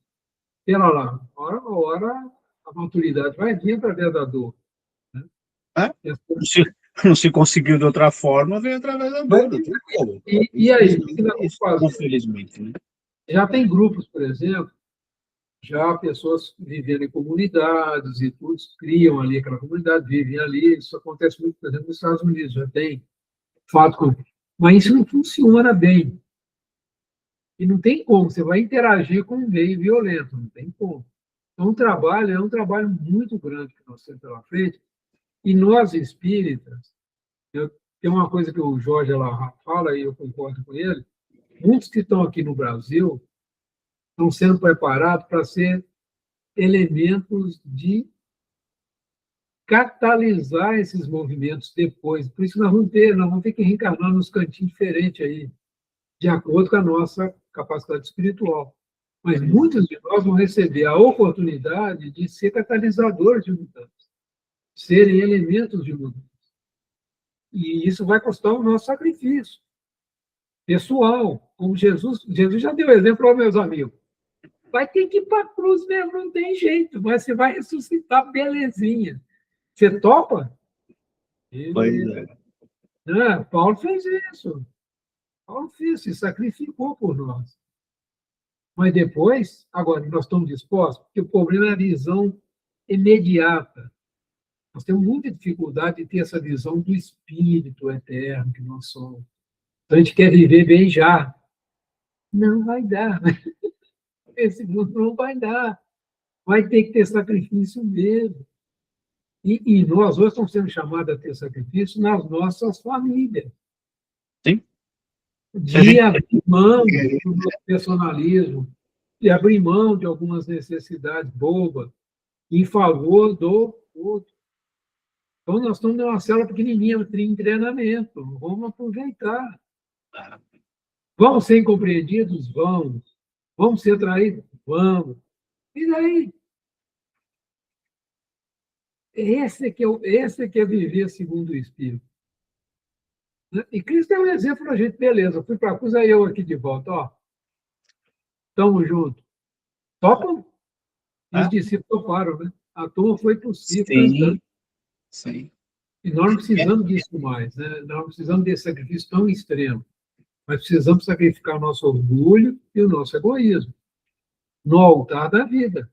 Pera lá, hora a maturidade vai vir através da dor. Não se conseguiu de outra forma, vem através da dor. E aí, infelizmente, né? Já tem grupos, por exemplo, já pessoas vivendo em comunidades e tudo, criam ali aquela comunidade, vivem ali. Isso acontece muito, por exemplo, nos Estados Unidos. Já tem fato Mas isso não funciona bem. E não tem como, você vai interagir com um meio violento, não tem como. Então, o trabalho é um trabalho muito grande que nós temos pela frente, e nós espíritas, tem uma coisa que o Jorge ela fala, e eu concordo com ele, muitos que estão aqui no Brasil estão sendo preparados para ser elementos de catalisar esses movimentos depois. Por isso, nós vamos ter que reencarnar nos cantinhos diferentes aí, de acordo com a nossa capacidade espiritual. Mas muitos de nós vão receber a oportunidade de ser catalisadores de mudança, serem elementos de mudança. E isso vai custar o nosso sacrifício pessoal, como Jesus já deu exemplo aos meus amigos. Vai ter que ir para a cruz mesmo, não tem jeito, mas você vai ressuscitar belezinha. Você topa? Pois é. Paulo fez isso. Paulo fez, se sacrificou por nós. Mas depois, agora, nós estamos dispostos, porque o problema é a visão imediata. Nós temos muita dificuldade de ter essa visão do espírito eterno que nós somos. Então, a gente quer viver bem já. Não vai dar. Esse mundo não vai dar. Vai ter que ter sacrifício mesmo. E nós hoje estamos sendo chamados a ter sacrifício nas nossas famílias. Sim. De abrir mão do nosso personalismo, de abrir mão de algumas necessidades bobas em favor do outro. Então, nós estamos numa célula pequenininha, em treinamento. Vamos aproveitar. Vamos ser incompreendidos? Vamos. Vamos ser traídos? Vamos. E daí? Esse que é viver segundo o Espírito. E Cristo é um exemplo para a gente. Beleza, fui para a cruz, aí eu aqui de volta. Ó, estamos juntos. Topam? E os discípulos toparam, né? A turma foi possível. Sim, sim. E nós não precisamos disso mais, né? Nós não precisamos desse sacrifício tão extremo. Mas precisamos sacrificar o nosso orgulho e o nosso egoísmo no altar da vida.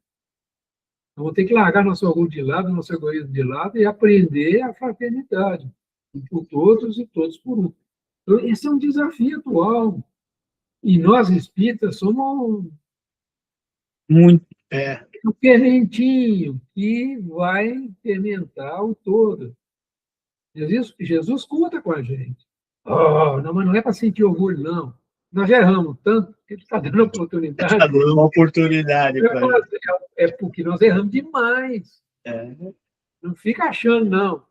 Então, vamos ter que largar nosso orgulho de lado, nosso egoísmo de lado e aprender a fraternidade, um por todos e todos por um. Então, esse é um desafio atual. E nós, espíritas, somos Muito. um fermentinho que vai fermentar o todo. Jesus conta com a gente. Não, mas não é para sentir orgulho, não. Nós já erramos tanto que ele está dando oportunidade. Está dando uma oportunidade para ele. É porque nós erramos demais. É. Não fica achando, não.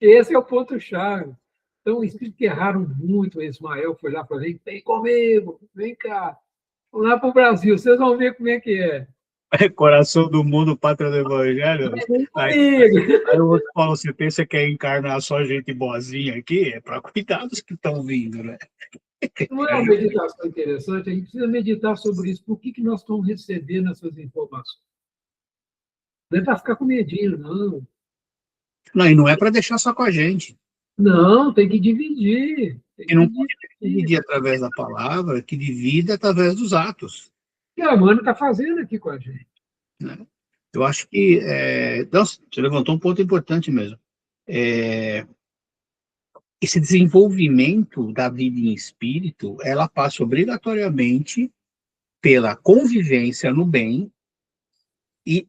Esse é o ponto-chave. Então, os espíritos que erraram muito, o Ismael foi lá e falou: vem comigo, vem cá. Vamos lá para o Brasil, vocês vão ver como é que é. Coração do mundo, pátria do evangelho. Aí o outro falou: você pensa que é encarnar só gente boazinha aqui? É para cuidar dos que estão vindo, né? Não é uma meditação interessante? A gente precisa meditar sobre isso. Por que nós estamos recebendo essas informações? Não é para ficar com medinho, não. Não, e não é para deixar só com a gente. Não, tem que dividir. E não pode dividir através da palavra, que divide através dos atos. E a Mano está fazendo aqui com a gente. Né? Eu acho que... Nossa, você levantou um ponto importante mesmo. Esse desenvolvimento da vida em espírito, ela passa obrigatoriamente pela convivência no bem e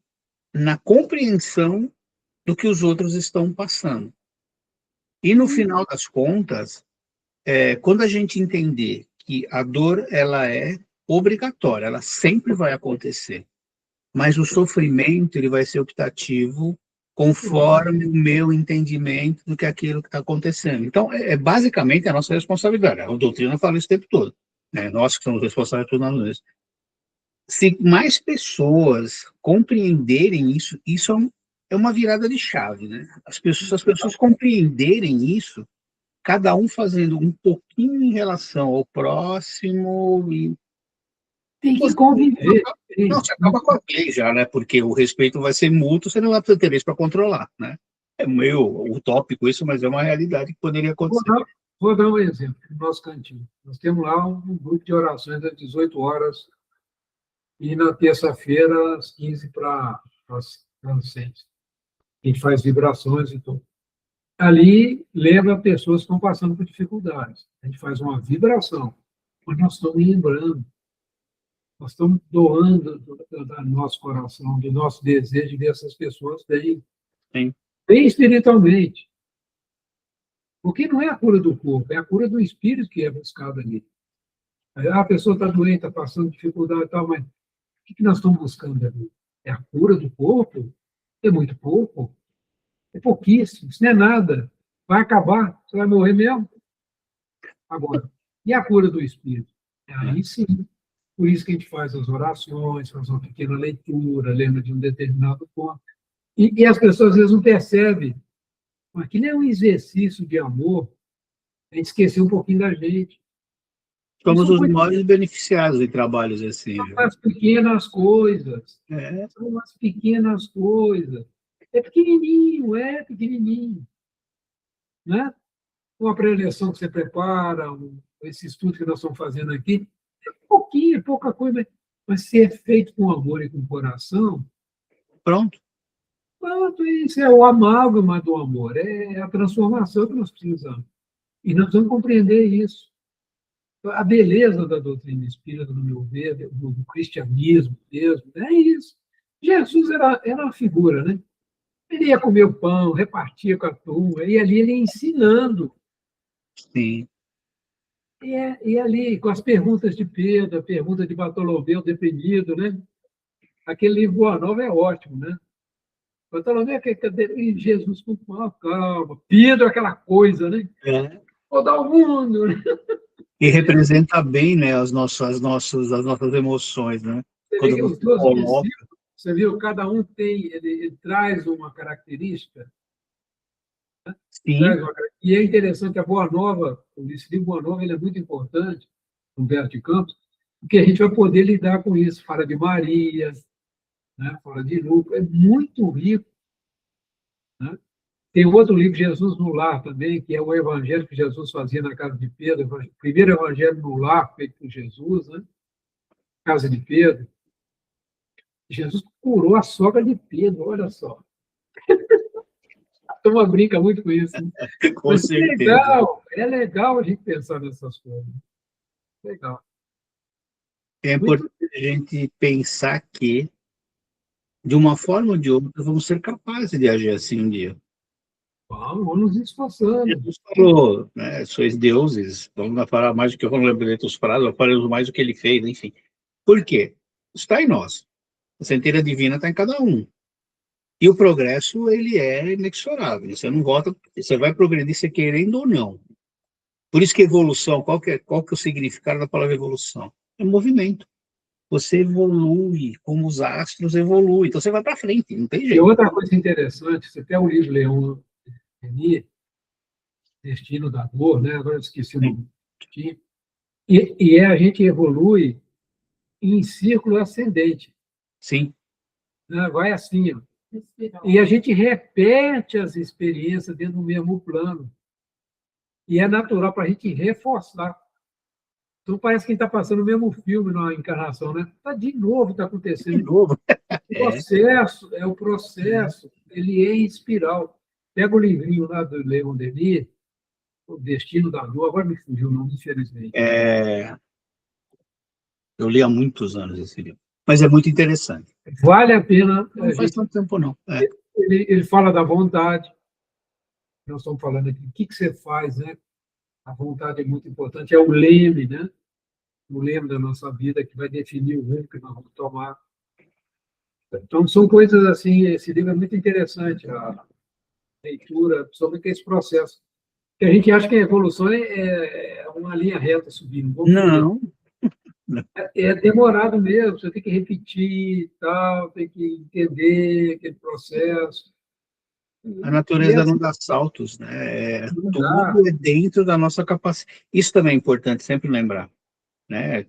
na compreensão do que os outros estão passando. E no final das contas, quando a gente entender que a dor ela é obrigatória, ela sempre vai acontecer, mas o sofrimento ele vai ser optativo conforme o meu entendimento do que é aquilo que está acontecendo. Então, basicamente a nossa responsabilidade. A doutrina fala isso o tempo todo. Né? Nós que somos responsáveis por nós. Se mais pessoas compreenderem isso, isso é uma virada de chave. Né? As pessoas compreenderem isso, cada um fazendo um pouquinho em relação ao próximo e tem que conviver. Não, você acaba com a lei já, né? Porque o respeito vai ser mútuo, você não vai precisar ter leis para controlar, né? É meio utópico isso, mas é uma realidade que poderia acontecer. Vou dar um exemplo no nosso cantinho. Nós temos lá um grupo de orações às 18 horas e na terça-feira às 15 para as 6. A gente faz vibrações e tudo. ali leva pessoas que estão passando por dificuldades. A gente faz uma vibração, mas nós estamos lembrando, nós estamos doando do nosso coração, do nosso desejo de ver essas pessoas bem, Sim. bem espiritualmente. Porque não é a cura do corpo, é a cura do espírito que é buscada ali. A pessoa está doente, está passando dificuldade e tal, mas o que nós estamos buscando ali? É a cura do corpo? É muito pouco? É pouquíssimo, isso não é nada. Vai acabar, você vai morrer mesmo. Agora, e a cura do espírito? Aí sim. Por isso que a gente faz as orações, faz uma pequena leitura, lembra de um determinado ponto. E as pessoas às vezes não percebem. Mas aquilo é um exercício de amor. A gente esqueceu um pouquinho da gente. Somos São os maiores beneficiados de trabalhos assim. Viu? as pequenas coisas. É. São as pequenas coisas. É pequenininho. Né? Uma pré-eleição que você prepara, esse estudo que nós estamos fazendo aqui, é pouquinho, é pouca coisa, mas se é feito com amor e com coração, Pronto. pronto, isso é o amálgama do amor, é a transformação que nós precisamos. E nós vamos compreender isso. A beleza da doutrina espírita, no meu ver, do cristianismo mesmo, é isso. Jesus era uma figura, né? Ele ia comer o pão, repartia com a turma, e ali ele ia ensinando. Sim. E ali, com as perguntas de Pedro, a pergunta de Bartolomeu Depenido, né? Aquele livro Boa Nova é ótimo, né? Bartolomeu, e Jesus com calma. Pedro, aquela coisa, né? É. Vou dar o mundo, né? E representa bem, né, as nossas emoções, né? Você vê Quando que os você 12 coloca. discípulos, você viu, cada um ele traz uma característica, Sim, e é interessante, a Boa Nova, esse livro Boa Nova, ele é muito importante, Humberto de Campos, porque a gente vai poder lidar com isso. Fala de Maria, né? Fala de Lucas, é muito rico. Né? Tem outro livro, Jesus no Lar, também, que é o evangelho que Jesus fazia na casa de Pedro, o primeiro evangelho no lar feito por Jesus, né? Casa de Pedro. Jesus curou a sogra de Pedro, olha só. A turma brinca muito com isso. Né? com Mas certeza. é legal a gente pensar nessas coisas. Legal. É Muito importante a gente pensar que, de uma forma ou de outra, vamos ser capazes de agir assim um dia. bom, vamos nos esforçando. Jesus falou, né, sois deuses, vamos falar mais do que eu não lembro de outras frases, faremos mais do que ele fez, enfim. Por quê? Está em nós. A centelha divina está em cada um. E o progresso, ele é inexorável. Você não volta, você vai progredir, você querendo ou não. Por isso que evolução, qual que é o significado da palavra evolução? É movimento. Você evolui, como os astros evoluem. Então você vai para frente, não tem E jeito. outra coisa interessante, você tem o livro Leon Denis, Destino da Dor, né? Agora eu esqueci o Sim. nome. E a gente evolui em círculo ascendente. Sim. Né? Vai assim, ó. E a gente repete as experiências dentro do mesmo plano. E é natural para a gente reforçar. Então parece que a gente está passando o mesmo filme na encarnação, né? De novo está De acontecendo. novo. O processo, ele é em espiral. Pega o livrinho lá do Leon Denis, O Destino da Dor, agora me fugiu o nome, infelizmente. Eu li há muitos anos esse livro. Mas é muito interessante. Vale a pena. Não faz tanto tempo, não. Ele fala da vontade. Nós estamos falando aqui, o que você faz, né? A vontade é muito importante, é o leme, né? O leme da nossa vida que vai definir o rumo que nós vamos tomar. Então, são coisas assim, esse livro é muito interessante, a leitura, sobre esse processo. Que a gente acha que a evolução é uma linha reta subindo. Não. É demorado mesmo, você tem que repetir, tal, tem que entender aquele processo. A natureza não dá saltos, né? Tudo é dentro da nossa capacidade. Isso também é importante sempre lembrar, né?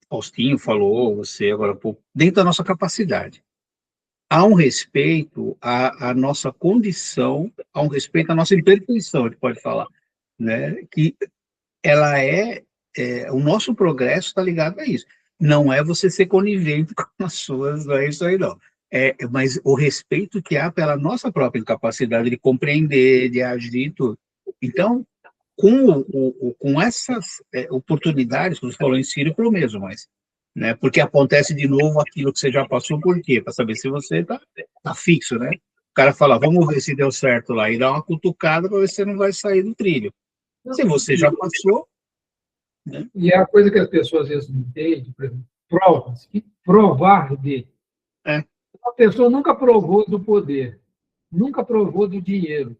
Faustinho falou, você agora há pouco, dentro da nossa capacidade. Há um respeito à nossa condição, há um respeito à nossa imperfeição, a gente pode falar, né? Que ela o nosso progresso está ligado a isso. Não é você ser conivente com as suas, não é isso aí, não. Mas o respeito que há pela nossa própria incapacidade de compreender, de agir e tudo. Então, com essas oportunidades, como você falou em círculo mesmo, mas, né, porque acontece de novo aquilo que você já passou, por quê? Para saber se você tá fixo, né? O cara fala, vamos ver se deu certo lá, e dá uma cutucada para ver se você não vai sair do trilho. Se você já passou, né? E é a coisa que as pessoas às vezes não entendem, por exemplo, provas, que provar de. É. A pessoa nunca provou do poder, nunca provou do dinheiro.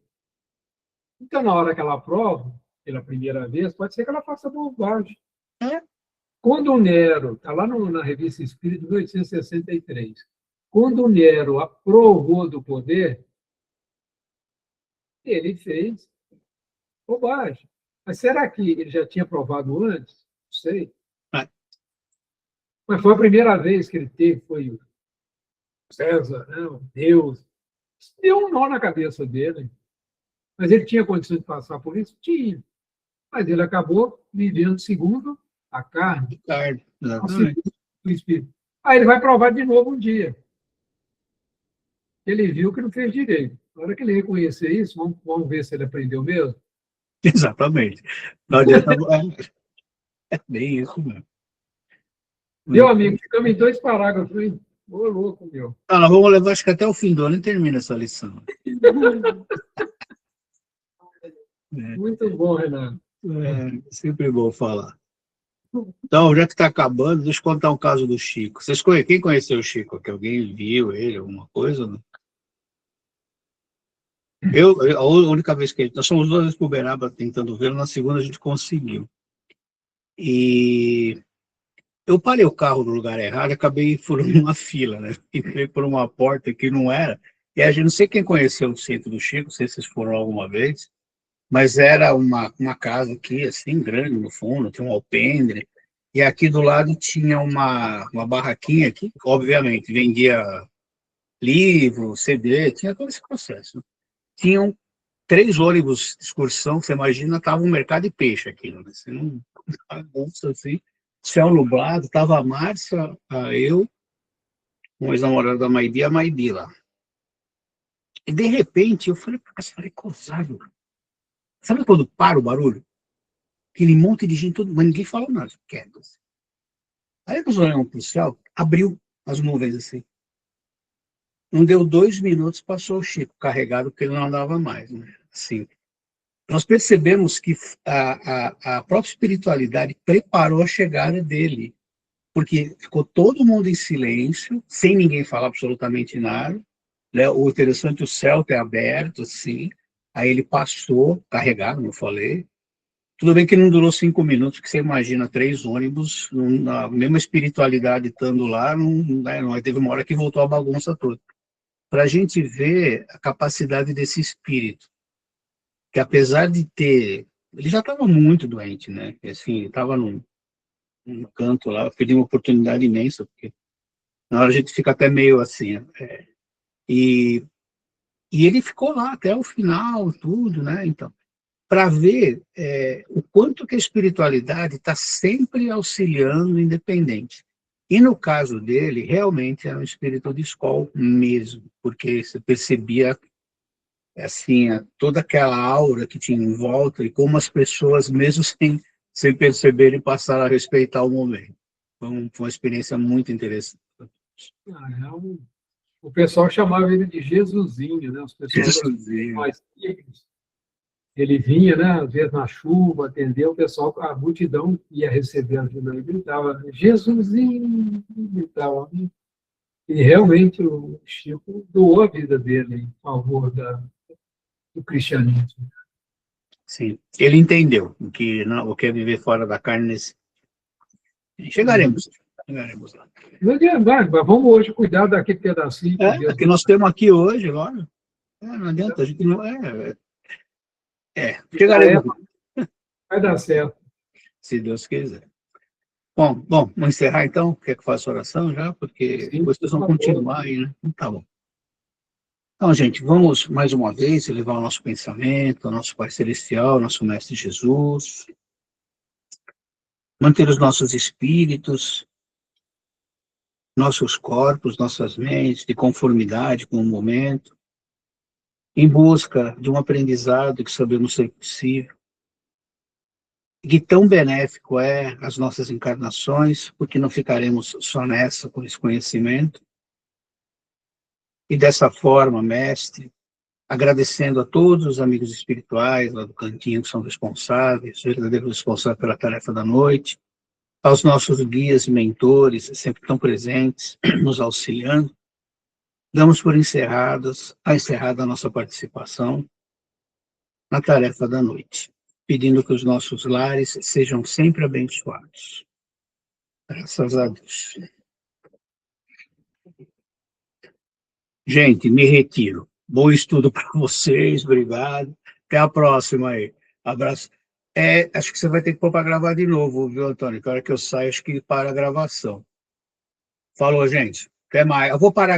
Então, na hora que ela prova, pela primeira vez, pode ser que ela faça bobagem. É. Quando o Nero, está lá na Revista Espírita, de 1863, quando o Nero aprovou do poder, ele fez bobagem. Mas será que ele já tinha provado antes? Não sei. É. Mas foi a primeira vez que ele teve, foi o César, né, o Deus. Isso deu um nó na cabeça dele. Mas ele tinha condições de passar por isso? Tinha. Mas ele acabou vivendo segundo a carne, Exatamente. o espírito. Aí ele vai provar de novo um dia. Ele viu que não fez direito. Na hora que ele reconhecer isso, vamos ver se ele aprendeu mesmo. Exatamente. Não adianta. É bem isso mesmo. Meu amigo, ficamos em 2 parágrafos, hein? Ô, louco, meu. Nós vamos levar, acho que até o fim do ano e termina essa lição. Muito bom, Renato. Sempre bom falar. Então, já que está acabando, deixa eu contar um caso do Chico. Quem conheceu o Chico? Que alguém viu ele, alguma coisa? Não? A única vez que nós fomos 2 vezes para Uberaba tentando vê-lo, na segunda a gente conseguiu. E eu parei o carro no lugar errado, acabei furando uma fila, né? Entrei por uma porta que não era. E a gente, não sei quem conheceu o centro do Chico, não sei se vocês foram alguma vez, mas era uma casa aqui, assim, grande no fundo, tinha um alpendre. E aqui do lado tinha uma barraquinha que, obviamente, vendia livro, CD, tinha todo esse processo. Tinham 3 ônibus de excursão, você imagina, estava um mercado de peixe aquilo, né? Você não bolsa assim, céu nublado, estava a Márcia, eu, um ex-namorado da Maidi, a Maidi lá. E de repente eu falei, coisado. Sabe quando para o barulho? Aquele monte de gente, mas ninguém falou nada, quieto. Aí nós olhamos para o céu, abriu as nuvens assim. Não deu 2 minutos, passou o Chico carregado, porque ele não andava mais, né? Assim, nós percebemos que a própria espiritualidade preparou a chegada dele, porque ficou todo mundo em silêncio, sem ninguém falar absolutamente nada, né? O interessante, o céu é aberto, assim, aí ele passou, carregado, como eu falei. Tudo bem que não durou 5 minutos, porque você imagina 3 ônibus, na mesma espiritualidade estando lá, não teve uma hora que voltou a bagunça toda. Para a gente ver a capacidade desse espírito, que apesar de ter... Ele já estava muito doente, né? Assim, estava num canto lá, perdeu uma oportunidade imensa, porque na hora a gente fica até meio assim. E ele ficou lá até o final, tudo, né? Então, para ver o quanto que a espiritualidade está sempre auxiliando o independente. E no caso dele, realmente era um espírito de escola mesmo, porque você percebia assim, toda aquela aura que tinha em volta e como as pessoas, mesmo sem perceberem, passaram a respeitar o momento. Foi uma experiência muito interessante. O pessoal chamava ele de Jesusinho, né? Os pessoas mais simples. Ele vinha, né? Às vezes na chuva, atendeu o pessoal, a multidão ia receber a ajuda, ele gritava, Jesusinho, gritava. E realmente o Chico doou a vida dele em favor do cristianismo. Sim, ele entendeu o que é viver fora da carne. Chegaremos lá. Mas vamos hoje cuidar daquele pedacinho. Que nós temos aqui hoje, agora. Não adianta, a gente não... chegaremos lá. Vai dar certo. Se Deus quiser. Bom, vamos encerrar então? Quer que eu faça oração já? Porque Sim, vocês vão continuar aí, né? Tá bom. Então, gente, vamos mais uma vez elevar o nosso pensamento ao nosso Pai Celestial, nosso Mestre Jesus, manter os nossos espíritos nossos corpos, nossas mentes, de conformidade com o momento, em busca de um aprendizado que sabemos ser possível, e que tão benéfico é as nossas encarnações, porque não ficaremos só nessa com esse conhecimento. E dessa forma, mestre, agradecendo a todos os amigos espirituais lá do cantinho que são responsáveis, verdadeiros responsáveis pela tarefa da noite, aos nossos guias e mentores, sempre tão presentes, nos auxiliando, damos por encerrada a nossa participação na tarefa da noite, pedindo que os nossos lares sejam sempre abençoados. Graças a Deus. Gente, me retiro. Bom estudo para vocês, obrigado. Até a próxima aí. Abraço. Acho que você vai ter que pôr para gravar de novo, viu, Antônio? Na hora que eu saio, acho que para a gravação. Falou, gente. Até mais. Eu vou parar.